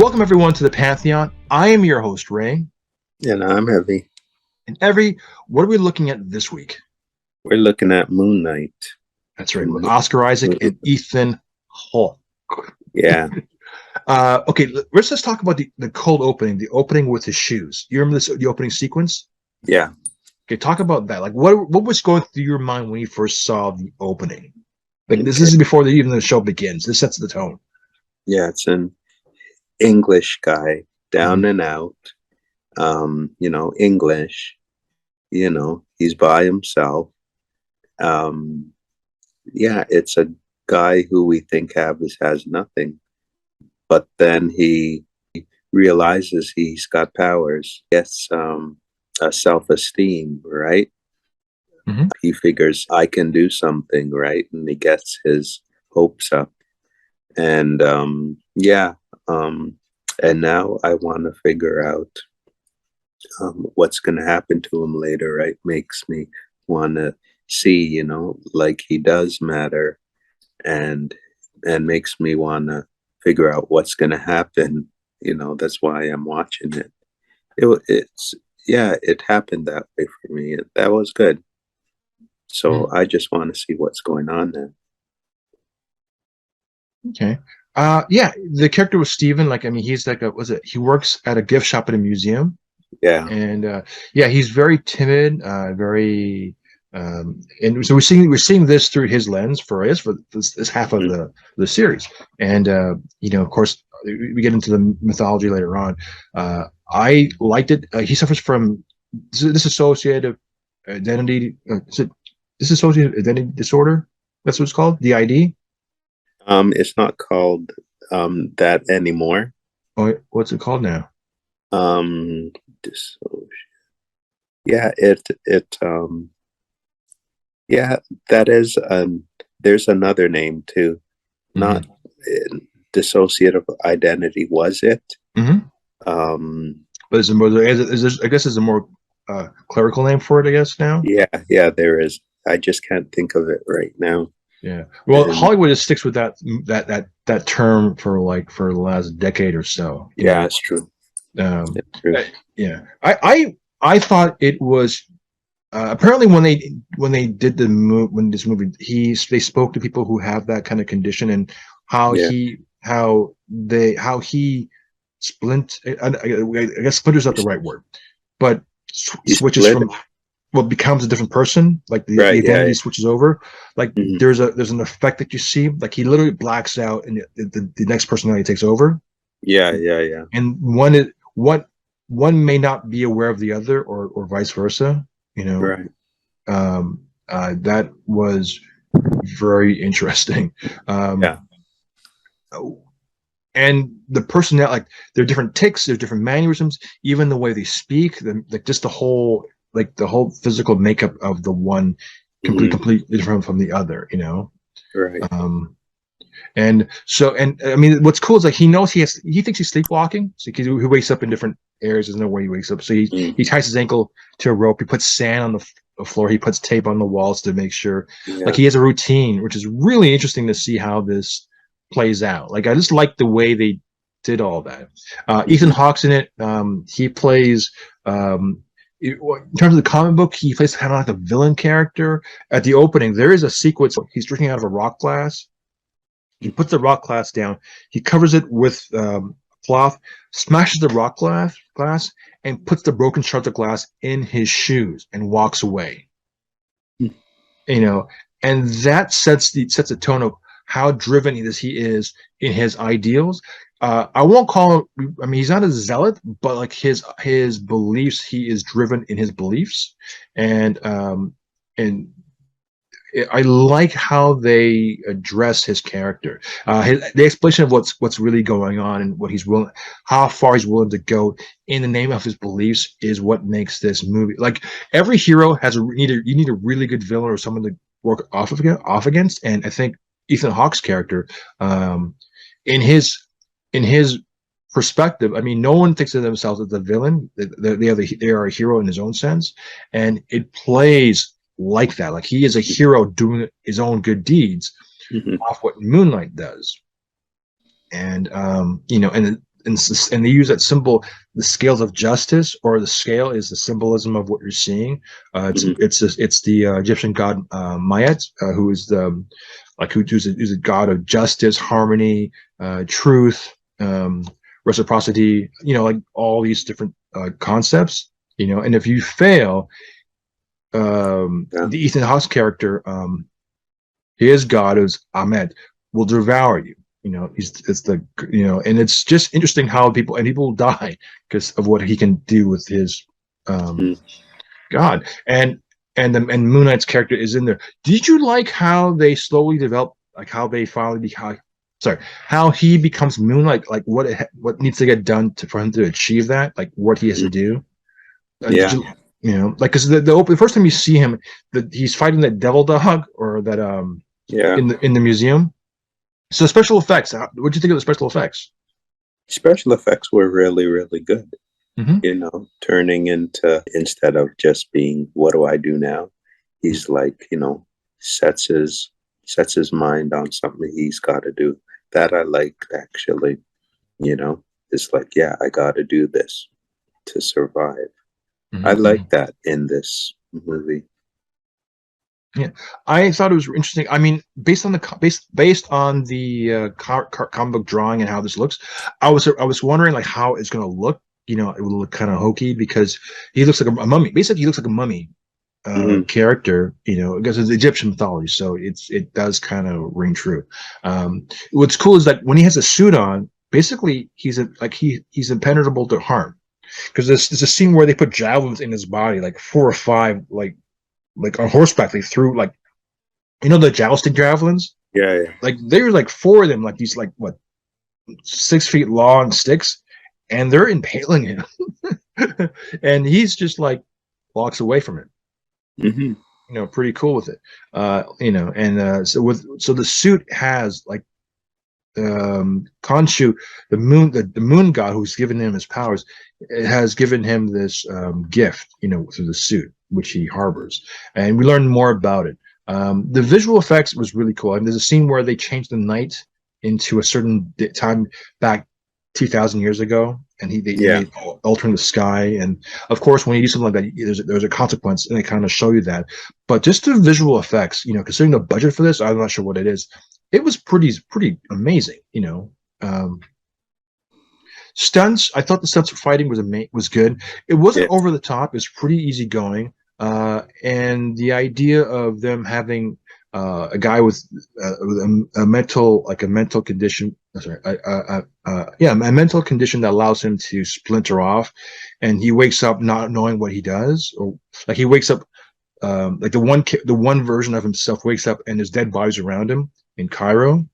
Welcome everyone to the Pantheon. I am your host, Ray. And I'm Evy. And Evy, what are we looking at this week? We're looking at Moon Knight. That's right, with Oscar Isaac and Ethan Hawke. Yeah. Okay, let's just talk about the cold opening, the opening with his shoes. You remember the opening sequence? Yeah. Okay, talk about that. Like, what was going through your mind when you first saw the opening? Like, this is before even the show begins. This sets the tone. Yeah, it's an English guy, down and out. English. He's by himself. It's a guy who we think has nothing, but then he realizes he's got powers. Gets a self-esteem, right? Mm-hmm. He figures I can do something, right? And he gets his hopes up. And and now I want to figure out what's going to happen to him later, right? Makes me want to see, like he does matter, and makes me want to figure out what's going to happen. That's why I'm watching it. It happened that way for me. That was good. So I just want to see what's going on there. Okay. The character was Steven. Like, I mean, he's like he works at a gift shop at a museum. Yeah. And he's very timid, and so we're seeing this through his lens for this half of the series. And of course, we get into the mythology later on. I liked it. He suffers from dissociative identity. Is it dissociative identity disorder? That's what it's called. DID. It's not called that anymore. Oh, what's it called now? That is there's another name too. Not dissociative identity, was it? But I guess there's a more clerical name for it, I guess, now. Yeah, there is. I just can't think of it right now. Yeah. Well, Hollywood just sticks with that term for the last decade or so. Yeah, it's true. It's true. Yeah. I thought it was apparently when they did this movie, they spoke to people who have that kind of condition and how he splint. I guess splinter's not the right word, but switches from. Well, becomes a different person, like the identity switches over. Like there's an effect that you see, like he literally blacks out and the next personality takes over. Yeah. And one may not be aware of the other, or vice versa. Right. That was very interesting. And the personnel, like there are different tics, there's different mannerisms, even the way they speak, just the whole physical makeup of the one completely different from the other, Right. And I mean, what's cool is like he thinks he's sleepwalking, so he wakes up in different areas. There's no way he wakes up, so he ties his ankle to a rope. He puts sand on the floor. He puts tape on the walls to make sure, like he has a routine, which is really interesting to see how this plays out. Like I just like the way they did all that. Ethan Hawke's in it. He plays. In terms of the comic book, he plays kind of like a villain character. At the opening, there is a sequence he's drinking out of a rock glass. He puts the rock glass down. He covers it with cloth, smashes the rock glass, and puts the broken shards of glass in his shoes and walks away. And that sets a tone of how driven he is in his ideals. I won't call him. I mean, he's not a zealot, but like his beliefs, he is driven in his beliefs, and I like how they address his character. The explanation of what's really going on and how far he's willing to go in the name of his beliefs is what makes this movie. Like every hero has you need a really good villain or someone to work off against, and I think Ethan Hawke's character, in his perspective, I mean, no one thinks of themselves as a villain. They are a hero in his own sense, and it plays like that. Like he is a hero doing his own good deeds off what Moon Knight does. And and and they use that symbol, the scales of justice, or the scale is the symbolism of what you're seeing. It's the Egyptian god Mayat, who is the who's a god of justice, harmony, truth, reciprocity. Like all these different concepts. And if you fail, the Ethan Hawke's character, his god is Ahmed, will devour you. And it's just interesting how people die because of what he can do with his god. And Moon Knight's character is in there. Did you like how they slowly develop, like how they finally how he becomes Moon Knight, like what needs to get done for him to achieve that, like what he has to do? Because the first time you see him, he's fighting that devil dog or that in the museum. So special effects. What do you think of the special effects? Special effects were really, really good. Turning into, instead of just being, what do I do now? He's like, sets his mind on something he's got to do. That I liked, actually. It's like, yeah, I got to do this to survive. I like that in this movie. Yeah, I thought it was interesting. I mean, based on the comic book drawing and how this looks, I was wondering like how it's going to look. It will look kind of hokey because he looks like a mummy. Basically, he looks like a mummy character. Because it's Egyptian mythology, so it does kind of ring true. What's cool is that when he has a suit on, basically he's impenetrable to harm. Because there's a scene where they put javelins in his body, like 4 or 5, like on horseback. They threw the jousting javelins. Yeah. Like there were like 4 of them, like these 6 feet long sticks, and they're impaling him, and he's just like walks away from it. Pretty cool with it. So the suit has like Khonshu, the moon god who's given him his powers, it has given him this gift, through the suit which he harbors, and we learn more about it. The visual effects was really cool. And there's a scene where they changed the night into a certain time back 2,000 years ago, and they altering the sky. And of course, when you do something like that, there's a consequence, and they kind of show you that. But just the visual effects, considering the budget for this, I'm not sure what it is. It was pretty amazing, Stunts. I thought the stunts for fighting was good. It wasn't over the top. It's pretty easygoing. And the idea of them having a guy with a mental condition, a mental condition that allows him to splinter off, and he wakes up not knowing what he does, or like he wakes up like the one version of himself wakes up and there's dead bodies around him in Cairo.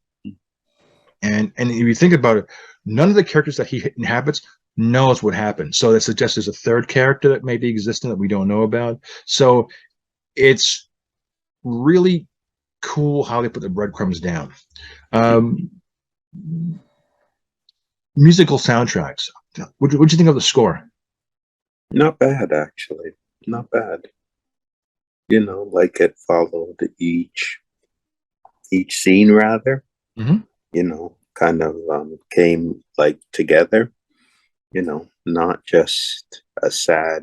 And if you think about it, none of the characters that he inhabits knows what happened. So that suggests there's a third character that may be existing that we don't know about. So it's really cool how they put the breadcrumbs down. Musical soundtracks. What do you think of the score? Not bad, actually. Not bad. Like it followed each scene rather. Kind of came like together. Not just a sadness,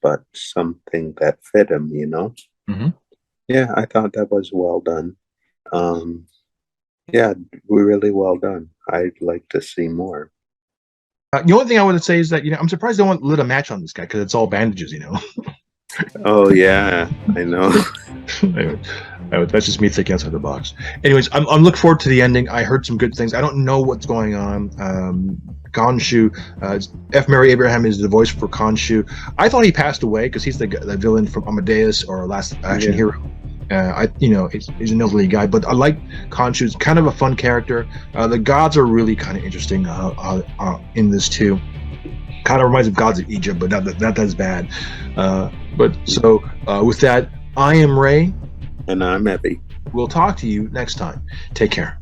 but something that fit him. Yeah, I thought that was well done. Yeah, really well done. I'd like to see more. The only thing I want to say is that I'm surprised they won't lit a match on this guy because it's all bandages. Oh yeah, I know. Anyway, that's just me thinking outside the box. Anyways, I'm looking forward to the ending. I heard some good things. I don't know what's going on. Khonshu, F. Mary Abraham is the voice for Khonshu. I thought he passed away because he's the villain from Amadeus or Last Action Hero. He's an elderly guy, but I like Khonshu. It's kind of a fun character. The gods are really kind of interesting in this too. Kind of reminds me of gods of Egypt, but not that's bad. With that, I am Ray. And I'm Evy. We'll talk to you next time. Take care.